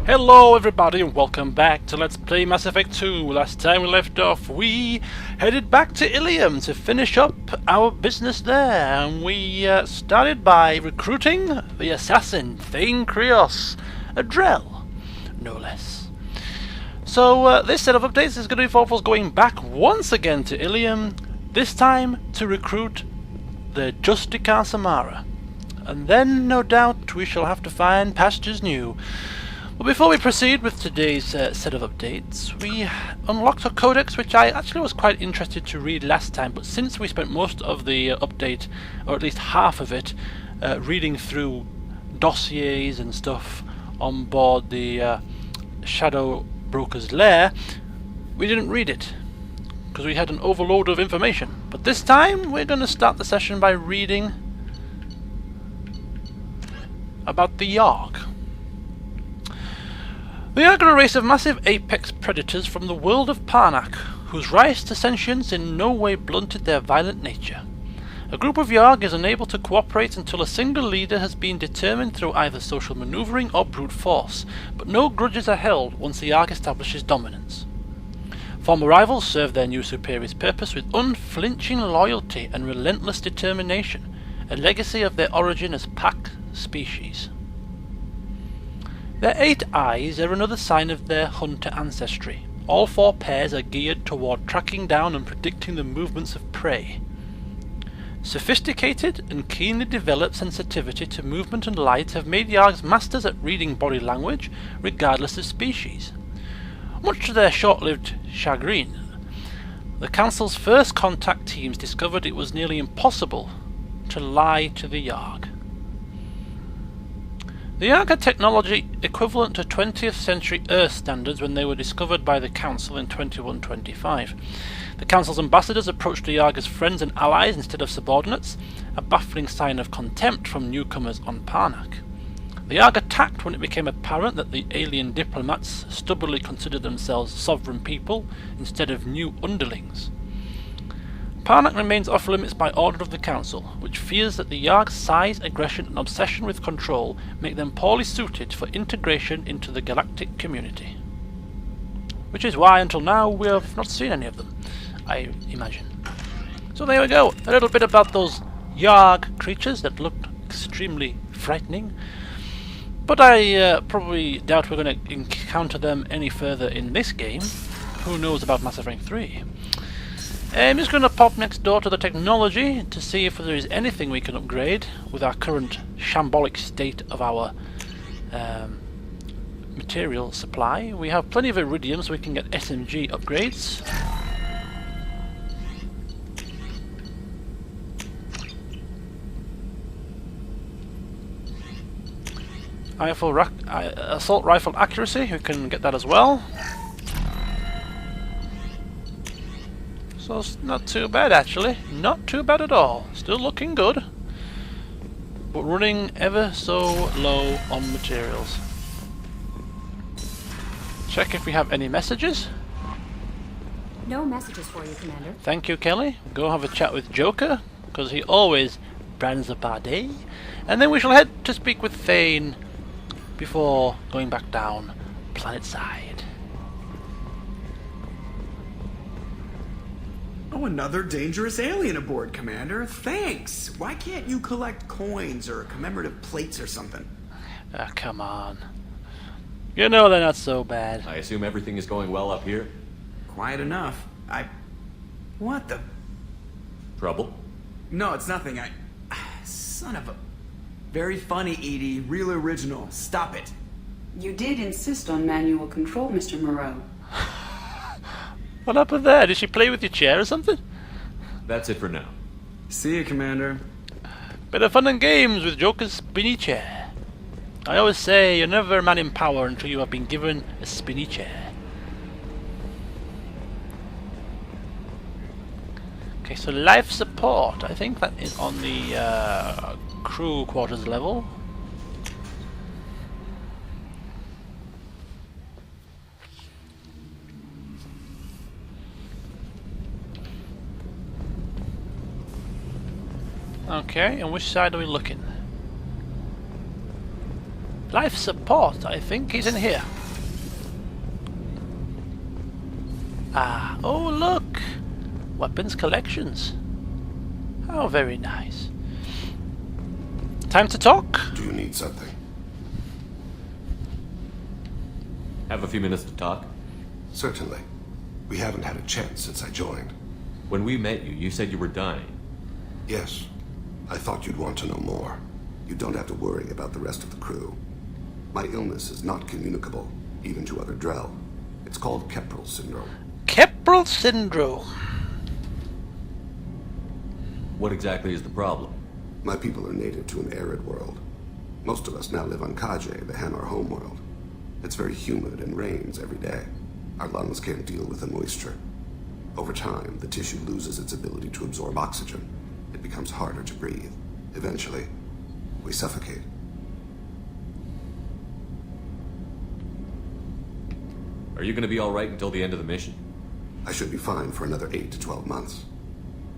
Hello everybody and welcome back to Let's Play Mass Effect 2. Last time we left off, we headed back to Illium to finish up our business there, and we started by recruiting the assassin, Thane, a Drell, no less. So this set of updates is going to involve us going back once again to Illium, this time to recruit the Justicar Samara, and then no doubt we shall have to find pastures new. But before we proceed with today's set of updates, we unlocked a Codex which I actually was quite interested to read last time, but since we spent most of the update, or at least half of it, reading through dossiers and stuff on board the Shadow Broker's lair, we didn't read it, because we had an overload of information. But this time we're going to start the session by reading about the Yarg. The Yarg are a race of massive apex predators from the world of Parnak, whose rise to sentience in no way blunted their violent nature. A group of Yarg is unable to cooperate until a single leader has been determined through either social maneuvering or brute force, but no grudges are held once the Yarg establishes dominance. Former rivals serve their new superior's purpose with unflinching loyalty and relentless determination, a legacy of their origin as pack species. Their 8 eyes are another sign of their hunter ancestry. All 4 pairs are geared toward tracking down and predicting the movements of prey. Sophisticated and keenly developed sensitivity to movement and light have made Yargs masters at reading body language, regardless of species. Much to their short-lived chagrin, the Council's first contact teams discovered it was nearly impossible to lie to the Yarg. The Yarg had technology equivalent to 20th century Earth standards when they were discovered by the Council in 2125. The Council's ambassadors approached the Yarg as friends and allies instead of subordinates, a baffling sign of contempt from newcomers on Parnak. The Yarg attacked when it became apparent that the alien diplomats stubbornly considered themselves sovereign people instead of new underlings. Parnak remains off limits by order of the Council, which fears that the Yarg's size, aggression and obsession with control make them poorly suited for integration into the galactic community. Which is why until now we have not seen any of them, I imagine. So there we go, a little bit about those Yarg creatures that looked extremely frightening. But I probably doubt we're going to encounter them any further in this game. Who knows about Mass Effect 3? I'm just going to pop next door to the technology to see if there is anything we can upgrade with our current shambolic state of our material supply. We have plenty of iridium, so we can get SMG upgrades. Assault rifle accuracy, we can get that as well. So it's not too bad actually, not too bad at all, still looking good, but running ever so low on materials. Check if we have any messages. No messages for you, Commander. Thank you, Kelly. Go have a chat with Joker, because he always brands up our day, and then we shall head to speak with Thane before going back down planet side. Oh, another dangerous alien aboard, Commander. Thanks. Why can't you collect coins or commemorative plates or something? Ah, come on. You know they're not so bad. I assume everything is going well up here? Quiet enough. What the... Trouble? No, it's nothing. Son of a... Very funny, Edie. Real original. Stop it. You did insist on manual control, Mr. Moreau. What happened there? Did she play with your chair or something? That's it for now. See you, Commander. Bit of fun and games with Joker's spinny chair. I always say you're never a man in power until you have been given a spinny chair. Okay, so life support. I think that is on the crew quarters level. Okay, and which side are we looking? Life support, I think, is in here. Ah, oh look! Weapons collections. How very nice. Time to talk? Do you need something? Have a few minutes to talk? Certainly. We haven't had a chance since I joined. When we met you, you said you were dying. Yes. I thought you'd want to know more. You don't have to worry about the rest of the crew. My illness is not communicable, even to other Drell. It's called Keprel syndrome. Keprel syndrome. What exactly is the problem? My people are native to an arid world. Most of us now live on Kaje, the Hanar homeworld. It's very humid and rains every day. Our lungs can't deal with the moisture. Over time, the tissue loses its ability to absorb oxygen. It becomes harder to breathe. Eventually, we suffocate. Are you going to be alright until the end of the mission? I should be fine for another 8 to 12 months.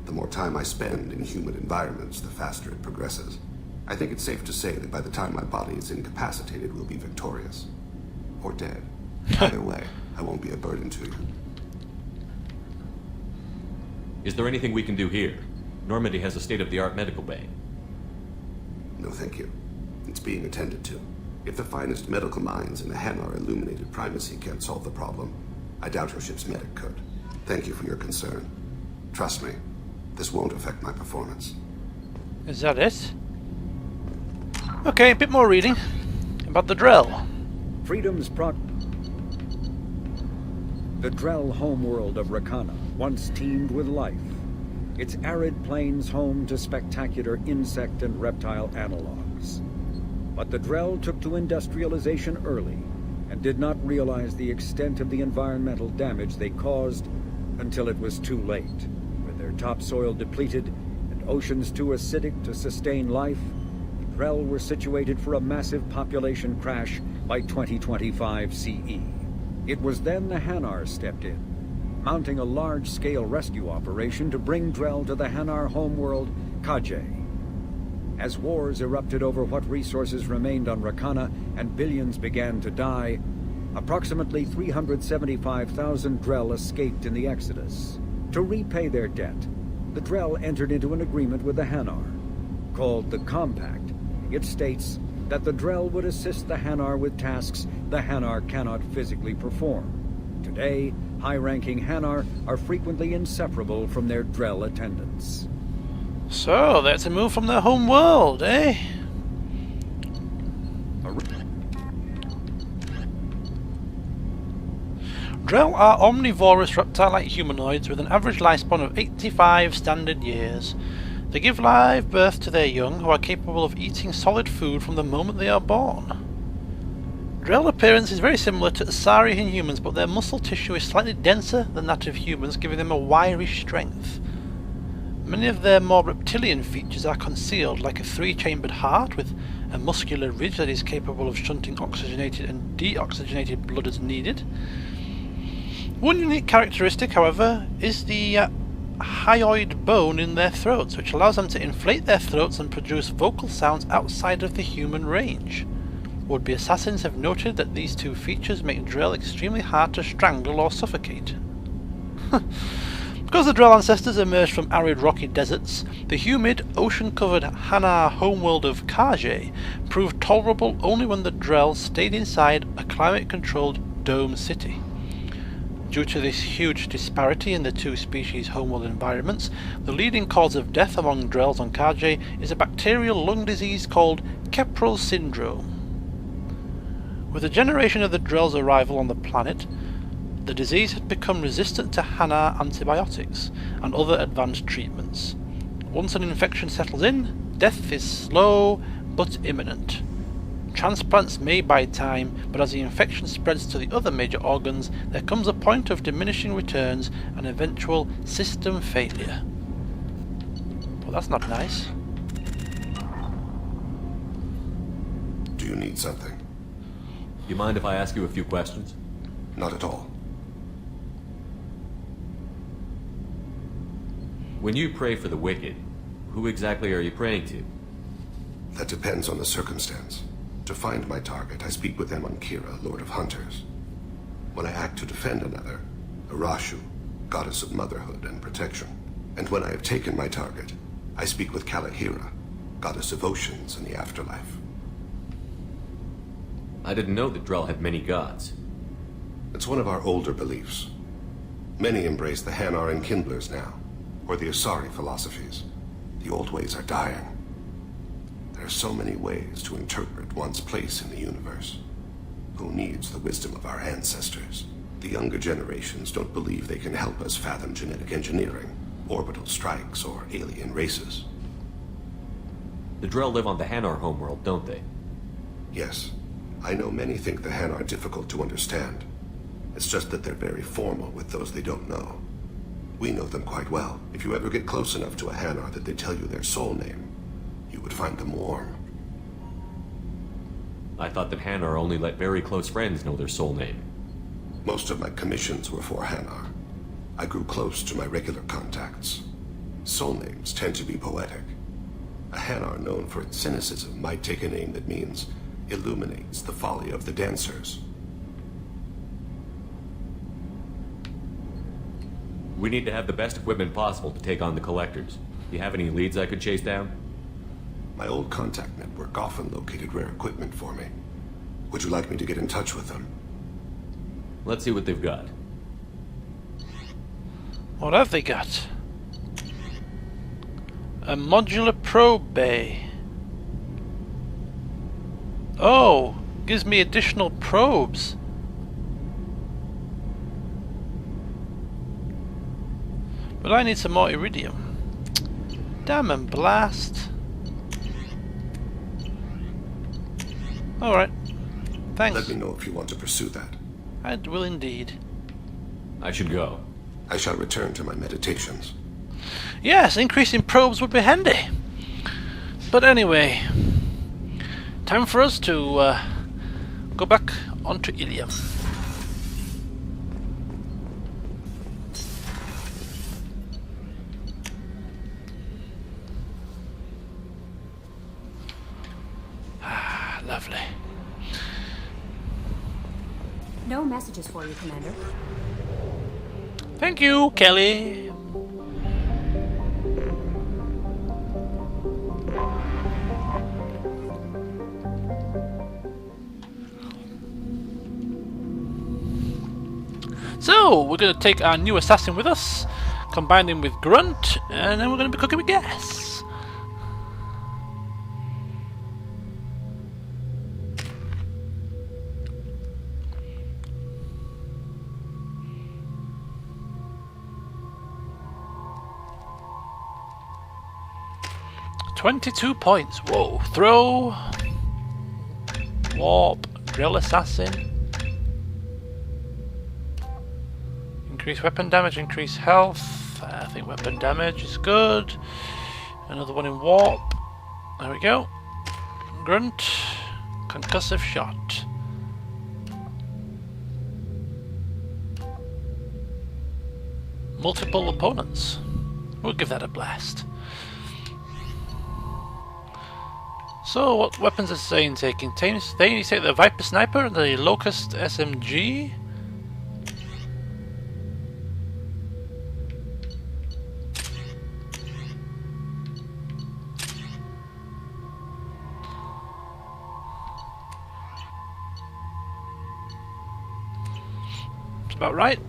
The more time I spend in humid environments, the faster it progresses. I think it's safe to say that by the time my body is incapacitated, we'll be victorious. Or dead. Either way, I won't be a burden to you. Is there anything we can do here? Normandy has a state-of-the-art medical bay. No, thank you. It's being attended to. If the finest medical minds in the Hanar illuminated primacy can't solve the problem, I doubt your ship's medic could. Thank you for your concern. Trust me, this won't affect my performance. Is that it? Okay, a bit more reading about the Drell. The Drell homeworld of Rakana once teemed with life. Its arid plains home to spectacular insect and reptile analogs. But the Drell took to industrialization early and did not realize the extent of the environmental damage they caused until it was too late. With their topsoil depleted and oceans too acidic to sustain life, the Drell were situated for a massive population crash by 2025 CE. It was then the Hanar stepped in, mounting a large-scale rescue operation to bring Drell to the Hanar homeworld, Kaje. As wars erupted over what resources remained on Rakana and billions began to die, approximately 375,000 Drell escaped in the Exodus. To repay their debt, the Drell entered into an agreement with the Hanar. Called the Compact, it states that the Drell would assist the Hanar with tasks the Hanar cannot physically perform. Today, high-ranking Hanar are frequently inseparable from their Drell attendants. So, that's a move from their home world, eh? Drell are omnivorous reptile-like humanoids with an average lifespan of 85 standard years. They give live birth to their young, who are capable of eating solid food from the moment they are born. Drell appearance is very similar to Asarian humans, but their muscle tissue is slightly denser than that of humans, giving them a wiry strength. Many of their more reptilian features are concealed, like a 3-chambered heart with a muscular ridge that is capable of shunting oxygenated and deoxygenated blood as needed. One unique characteristic, however, is the hyoid bone in their throats, which allows them to inflate their throats and produce vocal sounds outside of the human range. Would-be assassins have noted that these two features make Drell extremely hard to strangle or suffocate. Because the Drell ancestors emerged from arid rocky deserts, the humid, ocean-covered Hanar homeworld of Kaje proved tolerable only when the Drell stayed inside a climate-controlled dome city. Due to this huge disparity in the two species' homeworld environments, the leading cause of death among Drells on Kaje is a bacterial lung disease called Keprel syndrome. With the generation of the Drell's arrival on the planet, the disease had become resistant to Hanar antibiotics and other advanced treatments. Once an infection settles in, death is slow but imminent. Transplants may buy time, but as the infection spreads to the other major organs, there comes a point of diminishing returns and eventual system failure. Well, that's not nice. Do you need something? You mind if I ask you a few questions? Not at all. When you pray for the wicked, who exactly are you praying to? That depends on the circumstance. To find my target, I speak with them on Kira, Lord of Hunters. When I act to defend another, Arashu, goddess of motherhood and protection. And when I have taken my target, I speak with Kalahira, goddess of oceans and the afterlife. I didn't know that Drell had many gods. It's one of our older beliefs. Many embrace the Hanar and Kindlers now, or the Asari philosophies. The old ways are dying. There are so many ways to interpret one's place in the universe. Who needs the wisdom of our ancestors? The younger generations don't believe they can help us fathom genetic engineering, orbital strikes, or alien races. The Drell live on the Hanar homeworld, don't they? Yes. I know many think the Hanar are difficult to understand. It's just that they're very formal with those they don't know. We know them quite well. If you ever get close enough to a Hanar that they tell you their soul name, you would find them warm. I thought that Hanar only let very close friends know their soul name. Most of my commissions were for Hanar. I grew close to my regular contacts. Soul names tend to be poetic. A Hanar known for its cynicism might take a name that means illuminates the folly of the dancers. We need to have the best equipment possible to take on the Collectors. Do you have any leads I could chase down? My old contact network often located rare equipment for me. Would you like me to get in touch with them? Let's see what they've got. What have they got? A modular probe bay. Oh, gives me additional probes. But I need some more iridium. Damn and blast. Alright. Thanks. Let me know if you want to pursue that. I will indeed. I should go. I shall return to my meditations. Yes, increasing probes would be handy. But anyway, time for us to go back onto Illium. Ah, lovely. No messages for you, Commander. Thank you, Kelly. So, we're going to take our new assassin with us, combine him with Grunt, and then we're going to be cooking with gas. $22 points. Whoa. Throw. Warp. Drill assassin. Increase weapon damage, increase health. I think weapon damage is good. Another one in warp. There we go. Grunt. Concussive shot. Multiple opponents. We'll give that a blast. So, what weapons is Thane taking? Thane, you take the Viper Sniper and the Locust SMG. About right.